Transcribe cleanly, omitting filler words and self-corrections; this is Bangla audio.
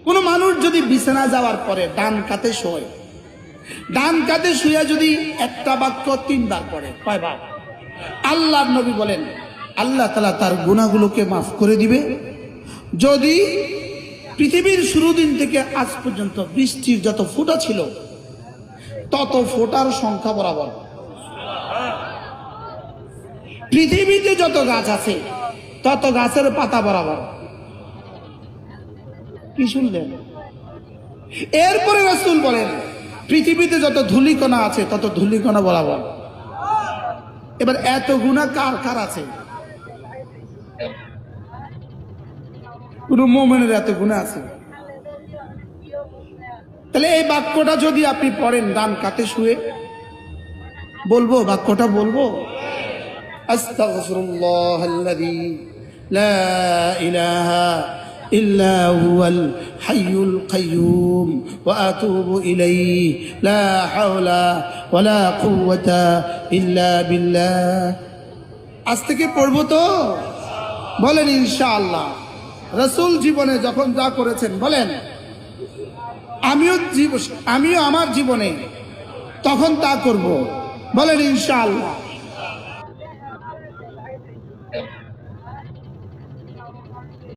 কোনো মানুষ যদি বিছানা যাওয়ার পরে ডান কাতে শোয়, ডান কাতে শুয়ে যদি একটা বাক্য 3 বার পড়ে, কয়বার? আল্লাহর নবী বলেন আল্লাহ তাআলা তার গুনাহগুলোকে মাফ করে দিবে। যদি পৃথিবীর শুরু দিন থেকে আজ পর্যন্ত বৃষ্টির যত ফোঁটা ছিল তত ফোঁটার সংখ্যা বরাবর, পৃথিবীতে যত গাছ আছে তত গাছের পাতা বরাবর। কি শুনলেন? এরপরে রাসূল বলেন পৃথিবীতে যত ধূলিকণা আছে তত ধূলিকণা বরাবর। এবার এত গুনাহ কার কার আছে? কোন মুমিনের এত গুনাহ আছে? তাহলে এই বাক্যটা যদি আপনি পড়েন ডান কাতে শুয়ে, বলবো বাক্যটা বলবো, আস্তাগফিরুল্লাহাল্লাযী লা ইলাহা ইল্লা হুয়াল হাইয়ুল কাইয়্যুম ওয়া আতুবু ইলাইহি লা হাওলা ওয়ালা কুওয়াতা ইল্লা বিল্লাহ। আজ থেকে পড়বো তো? বলেন ইনশাআল্লাহ। রাসূল জীবনে যখন যা করেছেন বলেন আমিও আমার জীবনে তখন তা করব, বলেন ইনশাআল্লাহ।